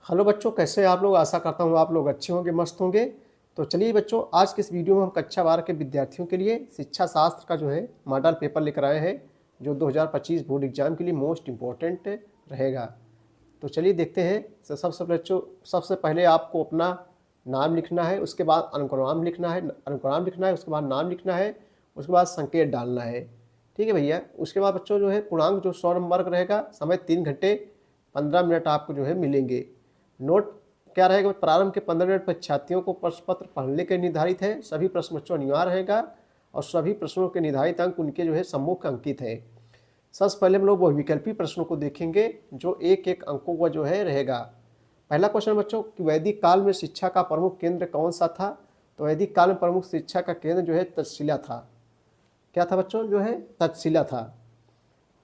Hello बच्चों, कैसे हैं आप लोग। आशा करता हूँ आप लोग अच्छे होंगे, मस्त होंगे। तो चलिए बच्चों, आज के इस वीडियो में हम कक्षा 12 के विद्यार्थियों के लिए शिक्षा शास्त्र का जो है मॉडल पेपर लेकर आए हैं, जो 2025 बोर्ड एग्जाम के लिए मोस्ट इम्पोर्टेंट रहेगा। तो चलिए देखते हैं। सबसे बच्चों, सबसे पहले आपको अपना नाम लिखना है, उसके बाद अनुक्रम लिखना है, उसके बाद नाम लिखना है, उसके बाद संकेत डालना है। ठीक है भैया। उसके बाद बच्चों जो है पूर्णांक जो 100 नंबर का रहेगा, समय 3 घंटे 15 मिनट आपको जो है मिलेंगे। नोट क्या रहेगा, प्रारंभ के 15 मिनट परीक्षार्थियों को प्रश्न पत्र पढ़ने के निर्धारित है। सभी प्रश्न बच्चों अनिवार्य रहेगा और सभी प्रश्नों के निर्धारित अंक उनके जो है सम्मुख अंकित है। सबसे पहले हम लोग बहुविकल्पी प्रश्नों को देखेंगे, जो एक एक अंकों का जो है रहेगा। पहला क्वेश्चन बच्चों कि वैदिक काल में शिक्षा का प्रमुख केंद्र कौन सा था। तो वैदिक काल में प्रमुख शिक्षा का केंद्र जो है तक्षशिला था। क्या था बच्चों, जो है तक्षशिला था।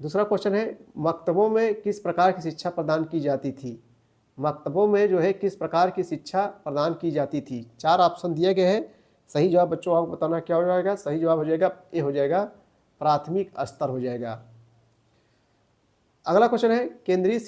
दूसरा क्वेश्चन है, मकतबों में किस प्रकार की शिक्षा प्रदान की जाती थी। मकतबों में जो है किस प्रकार की शिक्षा प्रदान की जाती थी। 4 ऑप्शन दिए गए हैं। सही जवाब बच्चों आपको बताना क्या हो जाएगा। सही जवाब हो जाएगा ए, हो जाएगा प्राथमिक स्तर हो जाएगा। अगला क्वेश्चन है, केंद्रीय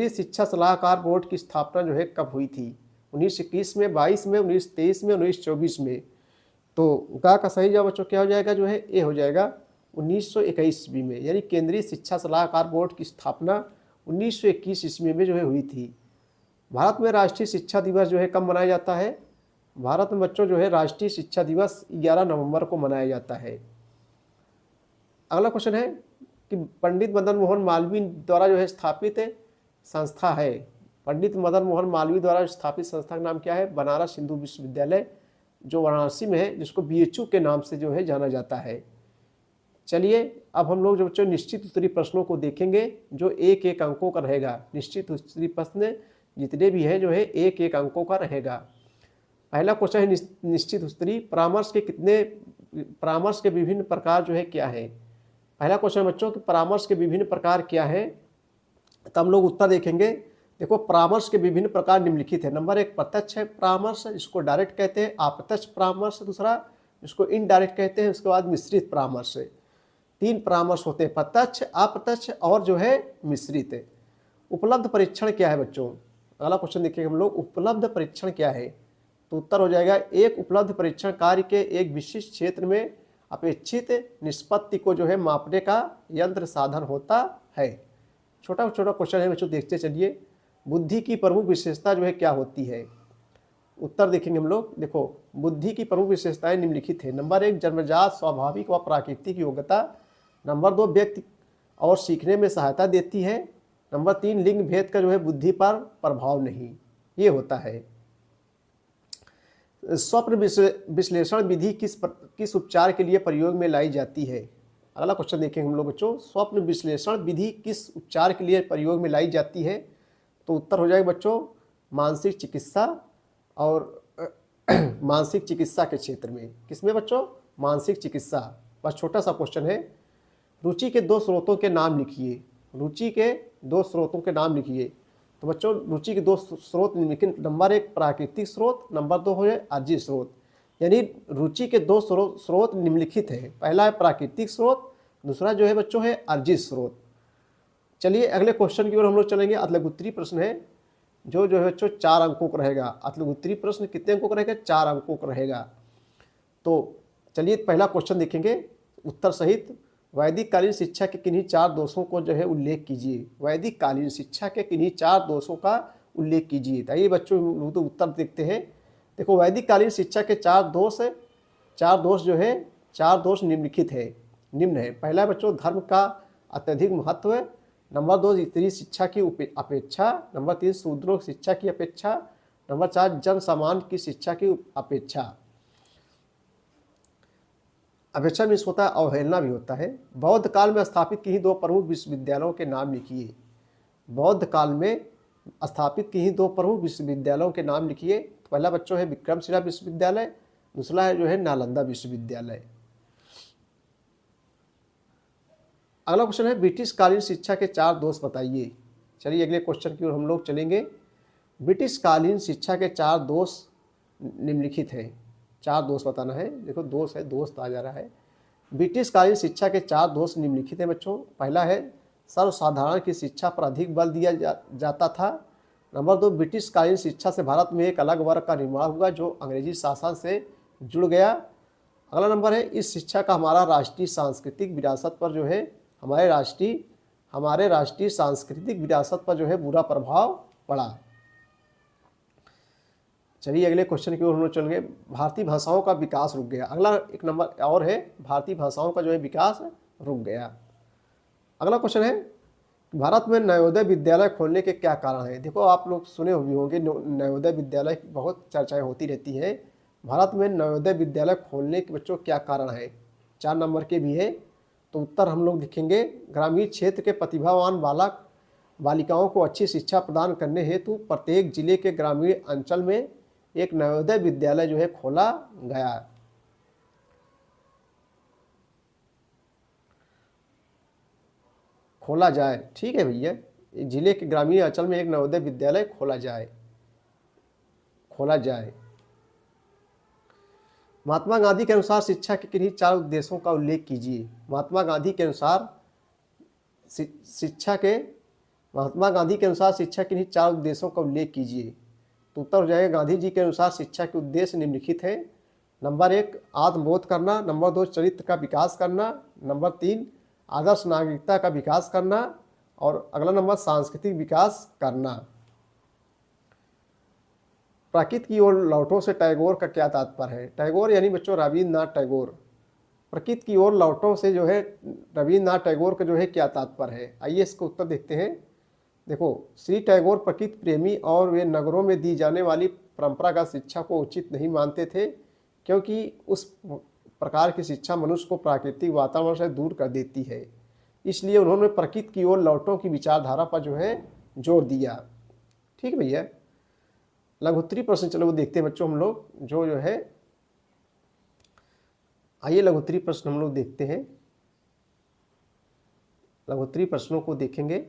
शिक्षा सलाहकार बोर्ड की स्थापना जो है कब हुई थी। 1921 में, 22 में, 1923 में, 1924 में। तो का सही जवाब बच्चों क्या हो जाएगा, जो है ए हो जाएगा 1921 ईस्वी में। यानी केंद्रीय शिक्षा सलाहकार बोर्ड की स्थापना 1921 ईस्वी में जो है हुई थी। भारत में राष्ट्रीय शिक्षा दिवस जो है कब मनाया जाता है। भारत में बच्चों जो है राष्ट्रीय शिक्षा दिवस 11 नवंबर को मनाया जाता है। अगला क्वेश्चन है कि पंडित मदन मोहन मालवीय द्वारा जो है स्थापित संस्था है। पंडित मदन मोहन मालवीय द्वारा स्थापित संस्था का नाम क्या है। बनारस हिंदू विश्वविद्यालय, जो वाराणसी में है, जिसको BHU के नाम से जो है जाना जाता है। चलिए अब हम लोग जो बच्चों निश्चित उत्तरीय प्रश्नों को देखेंगे, जो एक एक अंकों का रहेगा। निश्चित उत्तरीय प्रश्न जितने भी हैं जो है एक एक अंकों का रहेगा। पहला क्वेश्चन है, निश्चित उत्तरीय परामर्श के विभिन्न प्रकार जो है क्या है। पहला क्वेश्चन बच्चों कि परामर्श के विभिन्न प्रकार क्या है। तब हम लोग उत्तर देखेंगे। देखो, परामर्श के विभिन्न प्रकार निम्नलिखित है। नंबर 1 प्रत्यक्ष है परामर्श, जिसको डायरेक्ट कहते हैं। अप्रत्यक्ष परामर्श दूसरा, जिसको इनडायरेक्ट कहते हैं। उसके बाद मिश्रित परामर्श। 3 परामर्श होते हैं, प्रत्यक्ष, अप्रत्यक्ष और जो है मिश्रित। उपलब्ध परीक्षण क्या है बच्चों। अगला क्वेश्चन देखिए हम लोग, उपलब्ध परीक्षण क्या है। तो उत्तर हो जाएगा, एक उपलब्ध परीक्षण कार्य के एक विशिष्ट क्षेत्र में अपेक्षित निष्पत्ति को जो है मापने का यंत्र साधन होता है। छोटा छोटा क्वेश्चन है बच्चों, देखते चलिए। बुद्धि की प्रमुख विशेषता जो है क्या होती है। उत्तर देखेंगे हम लोग। देखो, बुद्धि की प्रमुख विशेषताएं निम्नलिखित है। नंबर 1 जन्मजात स्वाभाविक व प्राकृतिक योग्यता। नंबर 2 व्यक्ति और सीखने में सहायता देती है। नंबर 3 लिंग भेद का जो है बुद्धि पर प्रभाव नहीं, ये होता है। स्वप्न विश्लेषण विधि किस उपचार के लिए प्रयोग में लाई जाती है। अगला क्वेश्चन देखेंगे हम लोग बच्चों, स्वप्न विश्लेषण विधि किस उपचार के लिए प्रयोग में लाई जाती है। तो उत्तर हो जाएगा बच्चों मानसिक चिकित्सा और मानसिक चिकित्सा के क्षेत्र में। किसमें बच्चों, मानसिक चिकित्सा। बस छोटा सा क्वेश्चन है। रुचि के 2 स्रोतों के नाम लिखिए। रुचि के 2 स्रोतों के नाम लिखिए। तो बच्चों रुचि के 2 स्रोत निम्नलिखित। नंबर 1 प्राकृतिक स्रोत, नंबर 2 हो जाए अर्जित स्रोत। यानी रुचि के 2 स्रोत निम्नलिखित है। पहला है प्राकृतिक स्रोत, दूसरा जो है बच्चों है अर्जित स्रोत। चलिए अगले क्वेश्चन की ओर हम लोग चलेंगे। अतलगुत्तरी प्रश्न है, जो है बच्चों 4 अंकों का रहेगा। अतलगुत्तरी प्रश्न कितने अंकों का रहेगा, 4 अंकों का रहेगा। तो चलिए पहला क्वेश्चन देखेंगे उत्तर सहित। वैदिक कालीन शिक्षा के किन्हीं 4 दोषों को जो है उल्लेख कीजिए। वैदिक कालीन शिक्षा के किन्हीं 4 दोषों का उल्लेख कीजिए। आइए बच्चों तो उत्तर देखते हैं। देखो, वैदिक कालीन शिक्षा के 4 दोष है। 4 दोष जो है, 4 दोष निम्नलिखित है, निम्न है। पहला बच्चों धर्म का अत्यधिक महत्व। नंबर 2 स्त्री शिक्षा की अपेक्षा। नंबर 3 शूद्रों की शिक्षा की अपेक्षा। नंबर 4 जन सामान्य की शिक्षा की अपेक्षा। अपेक्षा में होता है, अवहेलना भी होता है। बौद्ध काल में स्थापित किन्हीं 2 प्रमुख विश्वविद्यालयों के नाम लिखिए। बौद्ध काल में स्थापित किन्हीं 2 प्रमुख विश्वविद्यालयों के नाम लिखिए। तो पहला बच्चों है विक्रमशिला विश्वविद्यालय, दूसरा है जो है नालंदा विश्वविद्यालय। अगला क्वेश्चन है ब्रिटिश कालीन शिक्षा के 4 दोष बताइए। चलिए अगले क्वेश्चन की ओर हम लोग चलेंगे। ब्रिटिश कालीन शिक्षा के 4 दोष निम्नलिखित हैं। 4 दोष बताना है। देखो दोष है, दोस्त आ जा रहा है। ब्रिटिश कालीन शिक्षा के 4 दोष निम्नलिखित हैं बच्चों। पहला है सर्वसाधारण की शिक्षा पर अधिक बल दिया जाता था। नंबर 2, ब्रिटिश कालीन शिक्षा से भारत में एक अलग वर्ग का निर्माण हुआ जो अंग्रेजी शासन से जुड़ गया। अगला नंबर है, इस शिक्षा का हमारा राष्ट्रीय सांस्कृतिक विरासत पर जो है हमारे राष्ट्रीय सांस्कृतिक विरासत पर जो है बुरा प्रभाव पड़ा। चलिए अगले क्वेश्चन की ओर हम लोग चल गए। भारतीय भाषाओं का विकास रुक गया। अगला एक नंबर और है, भारतीय भाषाओं का जो है विकास रुक गया। अगला क्वेश्चन है, भारत में नवोदय विद्यालय खोलने के क्या कारण हैं। देखो आप लोग सुने हुए होंगे नवोदय विद्यालय की बहुत चर्चाएं होती रहती हैं। भारत में नवोदय विद्यालय खोलने के बच्चों क्या कारण है, 4 नंबर के भी है। तो उत्तर हम लोग देखेंगे, ग्रामीण क्षेत्र के प्रतिभावान बालक बालिकाओं को अच्छी शिक्षा प्रदान करने हेतु प्रत्येक जिले के ग्रामीण अंचल में एक नवोदय विद्यालय जो है खोला गया। खोला जाए, ठीक है भैया, जिले के ग्रामीण अंचल में एक नवोदय विद्यालय खोला जाए। महात्मा गांधी के अनुसार शिक्षा के किन्हीं 4 उद्देश्यों का उल्लेख कीजिए। महात्मा गांधी के अनुसार शिक्षा के किन्हीं 4 उद्देश्यों का उल्लेख कीजिए। तो उत्तर हो जाएगा, गांधी जी के अनुसार शिक्षा के उद्देश्य निम्नलिखित हैं। नंबर 1, आत्मबोध करना। नंबर 2, चरित्र का विकास करना। नंबर 3, आदर्श नागरिकता का विकास करना। और अगला नंबर, सांस्कृतिक विकास करना। प्रकृति की ओर लौटो से टैगोर का क्या तात्पर्य है। टैगोर यानी बच्चों रविन्द्रनाथ टैगोर। प्रकृति की ओर लौटो से जो है रविन्द्रनाथ टैगोर का जो है क्या तात्पर्य है। आइए इसको उत्तर देखते हैं। देखो, श्री टैगोर प्रकृति प्रेमी और वे नगरों में दी जाने वाली परंपरागत शिक्षा को उचित नहीं मानते थे, क्योंकि उस प्रकार की शिक्षा मनुष्य को प्राकृतिक वातावरण से दूर कर देती है। इसलिए उन्होंने प्रकृति की ओर लौटों की विचारधारा पर जो है जोर दिया। ठीक है भैया। लघुत्तरी प्रश्न चलो वो देखते हैं बच्चों हम लोग, जो है आइए लघुत्तरी प्रश्न हम लोग देखते हैं। लघुत्तरी प्रश्नों को देखेंगे।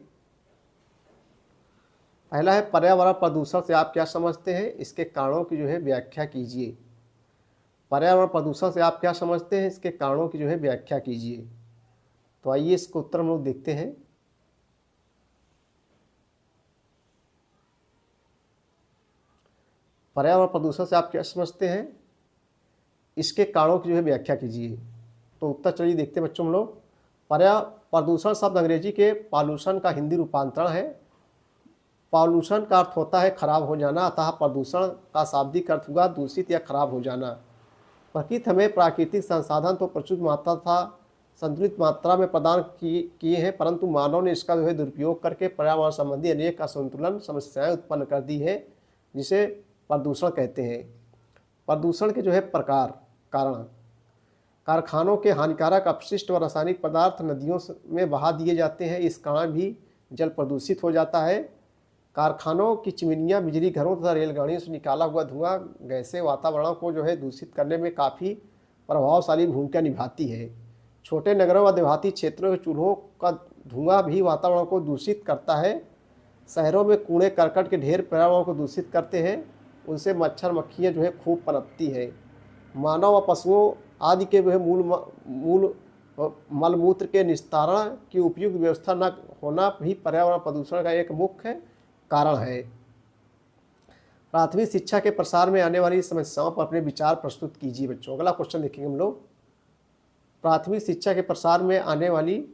पहला है, पर्यावरण प्रदूषण से आप क्या समझते हैं, इसके कारणों की जो है व्याख्या कीजिए। पर्यावरण प्रदूषण से आप क्या समझते हैं, इसके कारणों की जो है व्याख्या कीजिए। तो आइए इसको उत्तर हम लोग देखते हैं। पर्यावरण प्रदूषण से आप क्या समझते हैं, इसके कारणों की जो है व्याख्या कीजिए। तो उत्तर चलिए देखते हैं बच्चों हम लोग। प्रदूषण शब्द अंग्रेजी के पॉल्यूशन का हिंदी रूपांतरण है। पॉल्यूशन का अर्थ होता है खराब हो जाना, अतः प्रदूषण का शाब्दिक अर्थ हुआ दूषित या खराब हो जाना। प्रकृति हमें प्राकृतिक संसाधन तो प्रचुर मात्रा तथा संतुलित मात्रा में प्रदान किए हैं, परंतु मानव ने इसका जो है दुरुपयोग करके पर्यावरण संबंधी अनेक असंतुलन समस्याएं उत्पन्न कर दी है, जिसे प्रदूषण कहते हैं। प्रदूषण के जो है कारण, कारखानों के हानिकारक अपशिष्ट व रासायनिक पदार्थ नदियों में बहा दिए जाते हैं, इस कारण भी जल प्रदूषित हो जाता है। कारखानों की चिमनियाँ, बिजली घरों तथा रेलगाड़ियों से निकाला हुआ धुआं गैसें वातावरण को जो है दूषित करने में काफ़ी प्रभावशाली भूमिका निभाती है। छोटे नगरों व देहाती क्षेत्रों के चूल्हों का धुआं भी वातावरण को दूषित करता है। शहरों में कूड़े करकट के ढेर पर्यावरण को दूषित करते हैं, उनसे मच्छर मक्खियाँ जो है खूब पनपती है। मानव व पशुओं आदि के जो है मूल मलमूत्र के निस्तारण की उपयुक्त व्यवस्था न होना भी पर्यावरण प्रदूषण का एक मुख्य कारण है। प्राथमिक शिक्षा के प्रसार में आने वाली समस्याओं पर अपने विचार प्रस्तुत कीजिए बच्चों। अगला क्वेश्चन देखेंगे हम लोग। प्राथमिक शिक्षा के प्रसार में आने वाली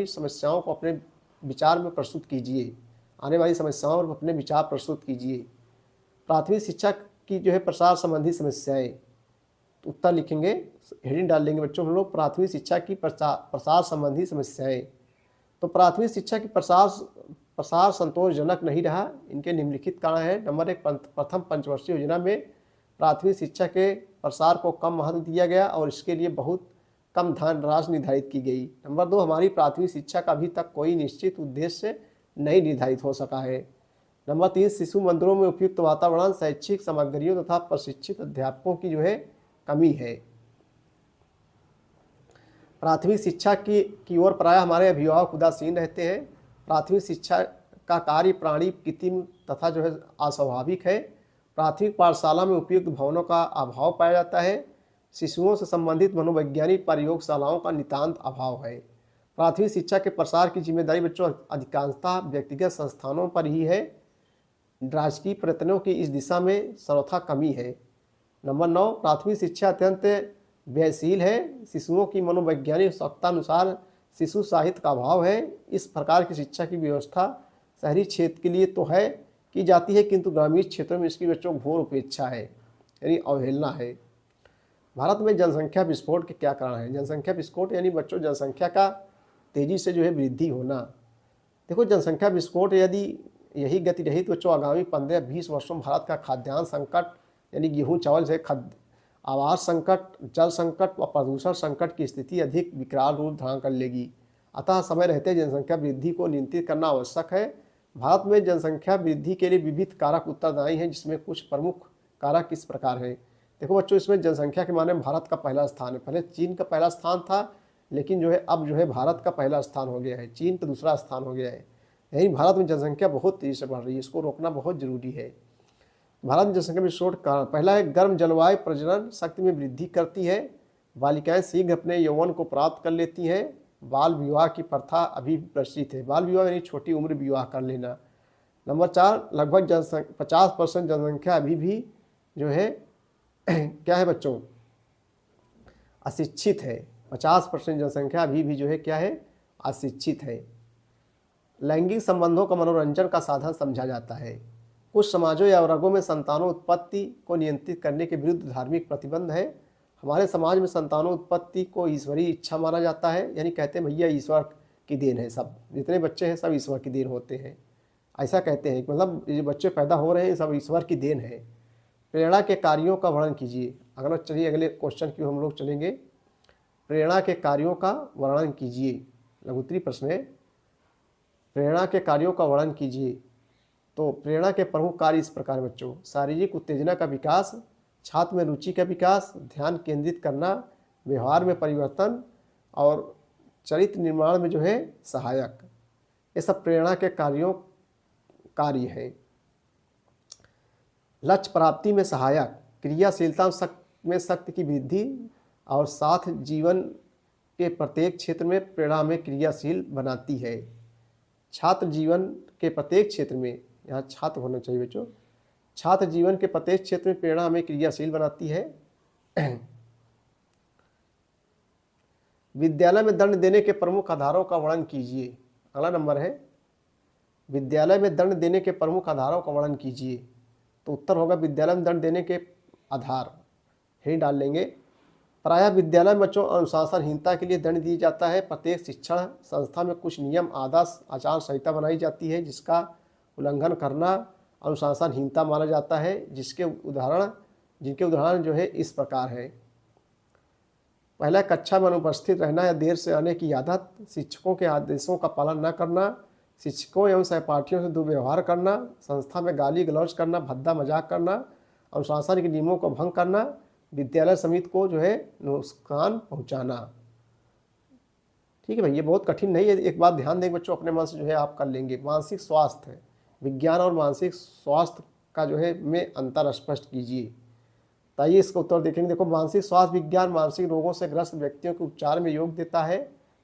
समस्याओं को अपने विचार में प्रस्तुत कीजिए। आने वाली समस्याओं पर अपने विचार प्रस्तुत कीजिए। प्राथमिक शिक्षा की जो है प्रसार संबंधी समस्याएं, तो उत्तर लिखेंगे, हेडिंग डाल लेंगे बच्चों हम लोग, प्राथमिक शिक्षा की प्रसार संबंधी समस्याएं। तो प्राथमिक शिक्षा की प्रसार संतोषजनक नहीं रहा। इनके निम्नलिखित कारण हैं। नंबर 1, प्रथम पंचवर्षीय योजना में प्राथमिक शिक्षा के प्रसार को कम महत्व दिया गया और इसके लिए बहुत कम धनराशि निर्धारित की गई। नंबर 2, हमारी प्राथमिक शिक्षा का अभी तक कोई निश्चित उद्देश्य नहीं निर्धारित हो सका है। नंबर 3, शिशु मंदिरों में उपयुक्त वातावरण, शैक्षिक सामग्रियों तथा प्रशिक्षित अध्यापकों की जो है कमी है। प्राथमिक शिक्षा की ओर प्रायः हमारे अभिभावक उदासीन रहते हैं। प्राथमिक शिक्षा का कार्य प्राणी कृत्रिम तथा जो है अस्वाभाविक है। प्राथमिक पाठशाला में उपयुक्त भवनों का अभाव पाया जाता है। शिशुओं से संबंधित मनोवैज्ञानिक प्रयोगशालाओं का नितांत अभाव है। प्राथमिक शिक्षा के प्रसार की जिम्मेदारी बच्चों अधिकांशतः व्यक्तिगत संस्थानों पर ही है। राजकीय प्रयत्नों की इस दिशा में सर्वथा कमी है। नंबर 9, प्राथमिक शिक्षा अत्यंत व्ययशील है। शिशुओं की मनोवैज्ञानिक आवश्यकतानुसार शिशु साहित्य का अभाव है। इस प्रकार की शिक्षा की व्यवस्था शहरी क्षेत्र के लिए तो है की जाती है, किंतु ग्रामीण क्षेत्रों में इसकी बच्चों घोर उपेक्षा है, यानी अवहेलना है। भारत में जनसंख्या विस्फोट के क्या कारण हैं? जनसंख्या विस्फोट यानी बच्चों जनसंख्या का तेजी से जो है वृद्धि होना। देखो, जनसंख्या विस्फोट यदि यही गति रही तो बच्चों आगामी 15-20 वर्षों में भारत का खाद्यान्न संकट यानी गेहूं चावल से आवास संकट, जल संकट व प्रदूषण संकट की स्थिति अधिक विकराल रूप धारण कर लेगी। अतः समय रहते जनसंख्या वृद्धि को नियंत्रित करना आवश्यक है। भारत में जनसंख्या वृद्धि के लिए विविध कारक उत्तरदायी हैं, जिसमें कुछ प्रमुख कारक इस प्रकार हैं। देखो बच्चों, इसमें जनसंख्या के मामले में भारत का पहला स्थान है। पहले चीन का पहला स्थान था, लेकिन जो है अब जो है भारत का पहला स्थान हो गया है, चीन का दूसरा स्थान हो गया है। यही भारत में जनसंख्या बहुत तेजी से बढ़ रही है, इसको रोकना बहुत जरूरी है। भारत में जनसंख्या विस्फोट का कारण पहला है गर्म जलवायु प्रजनन शक्ति में वृद्धि करती है। बालिकाएं शीघ्र अपने यौवन को प्राप्त कर लेती हैं। बाल विवाह की प्रथा अभी भी प्रचलित है। बाल विवाह यानी छोटी उम्र विवाह कर लेना। नंबर 4, लगभग 50% जनसंख्या अभी भी जो है क्या है बच्चों, अशिक्षित है। 50% जनसंख्या अभी भी जो है क्या है, अशिक्षित है। लैंगिक संबंधों का मनोरंजन का साधन समझा जाता है। कुछ समाजों या वर्गों में संतानों उत्पत्ति को नियंत्रित करने के विरुद्ध धार्मिक प्रतिबंध है। हमारे समाज में संतानों उत्पत्ति को ईश्वरीय इच्छा माना जाता है, यानी कहते हैं भैया ईश्वर की देन है, सब जितने बच्चे हैं सब ईश्वर की देन होते हैं, ऐसा कहते हैं। मतलब ये बच्चे पैदा हो रहे हैं सब ईश्वर की देन है। प्रेरणा के कार्यों का वर्णन कीजिए। चलिए अगले क्वेश्चन की हम लोग चलेंगे। प्रेरणा के कार्यों का वर्णन कीजिए, लघुत्तरी प्रश्न है। प्रेरणा के कार्यों का वर्णन कीजिए। तो प्रेरणा के प्रमुख कार्य इस प्रकार बच्चों: शारीरिक उत्तेजना का विकास, छात्र में रुचि का विकास, ध्यान केंद्रित करना, व्यवहार में परिवर्तन और चरित्र निर्माण में जो है सहायक। ये सब प्रेरणा के कार्य हैं। लक्ष्य प्राप्ति में सहायक, क्रियाशीलता में शक्ति की वृद्धि और साथ जीवन के प्रत्येक क्षेत्र में प्रेरणा में क्रियाशील बनाती है। छात्र जीवन के प्रत्येक क्षेत्र में, यहाँ छात्र होना चाहिए बच्चों, छात्र जीवन के प्रत्येक क्षेत्र में प्रेरणा हमें क्रियाशील बनाती है। विद्यालय में दंड देने के प्रमुख आधारों का वर्णन कीजिए। अगला नंबर है, विद्यालय में दंड देने के प्रमुख आधारों का वर्णन कीजिए। तो उत्तर होगा विद्यालय में दंड देने के आधार ही डाल लेंगे। प्रायः विद्यालय में बच्चों अनुशासनहीनता के लिए दंड दिया जाता है। प्रत्येक शिक्षण संस्था में कुछ नियम, आदर्श, आचार संहिता बनाई जाती है, जिसका उल्लंघन करना अनुशासनहीनता माना जाता है। जिनके उदाहरण जो है इस प्रकार है। पहला, कक्षा में अनुपस्थित रहना या देर से आने की आदत, शिक्षकों के आदेशों का पालन न करना, शिक्षकों एवं सहपाठियों से दुर्व्यवहार करना, संस्था में गाली गलौज करना, भद्दा मजाक करना, अनुशासन के नियमों को भंग करना, विद्यालय समिति को जो है नुकसान पहुंचाना। ठीक है भाई, ये बहुत कठिन नहीं है, एक बात ध्यान दें बच्चों, अपने मन से जो है आप कर लेंगे। मानसिक स्वास्थ्य, विज्ञान और मानसिक स्वास्थ्य का जो है में अंतर स्पष्ट कीजिए। ताइए इसका उत्तर देखेंगे। देखो, मानसिक स्वास्थ्य विज्ञान मानसिक रोगों से ग्रस्त व्यक्तियों के उपचार में योग देता है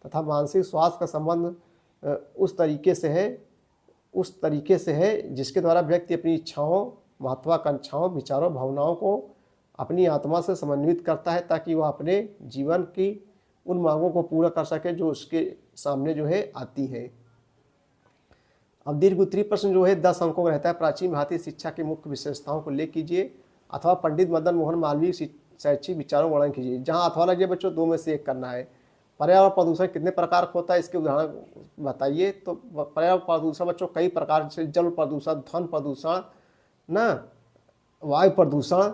तथा मानसिक स्वास्थ्य का संबंध उस तरीके से है जिसके द्वारा व्यक्ति अपनी इच्छाओं, महत्वाकांक्षाओं, विचारों, भावनाओं को अपनी आत्मा से समन्वित करता है, ताकि वह अपने जीवन की उन मांगों को पूरा कर सके जो उसके सामने जो है आती है। अब दीर्घ उत्तरी प्रश्न जो है 10 अंकों का रहता है। प्राचीन भारतीय शिक्षा की मुख्य विशेषताओं को ले कीजिए अथवा पंडित मदन मोहन मालवीय शैक्षिक विचारों वर्णन कीजिए। जहाँ अथवा लगे बच्चों, 2 में से एक करना है। पर्यावरण प्रदूषण कितने प्रकार का होता है, इसके उदाहरण बताइए। तो पर्यावरण प्रदूषण बच्चों कई प्रकार से, जल प्रदूषण, ध्वनि प्रदूषण, वायु प्रदूषण,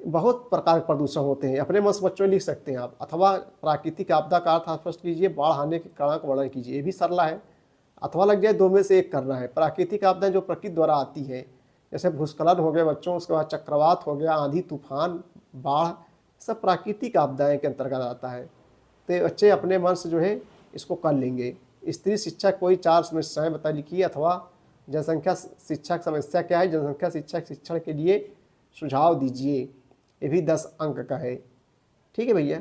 बहुत प्रकार के प्रदूषण होते हैं। अपने मन से बच्चों लिख सकते हैं आप। अथवा प्राकृतिक आपदा का अर्थ स्पष्ट कीजिए, बाढ़ आने के कारण का वर्णन कीजिए। ये भी सरल है, अथवा लग जाए, 2 में से एक करना है। प्राकृतिक आपदाएं जो प्रकृति द्वारा आती है, जैसे भूस्खलन हो गया बच्चों, उसके बाद चक्रवात हो गया, आंधी तूफान, बाढ़, सब प्राकृतिक आपदाएं के अंतर्गत आता है। तो बच्चे अपने मन से जो है इसको कर लेंगे। स्त्री शिक्षा कोई 4 समस्याएं बता लिखिए, अथवा जनसंख्या शिक्षा की समस्या क्या है, जनसंख्या शिक्षा शिक्षण के लिए सुझाव दीजिए। ये भी 10 अंक का है। ठीक है भैया,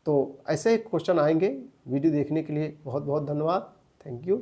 तो ऐसे क्वेश्चन आएंगे। वीडियो देखने के लिए बहुत बहुत धन्यवाद। Thank you.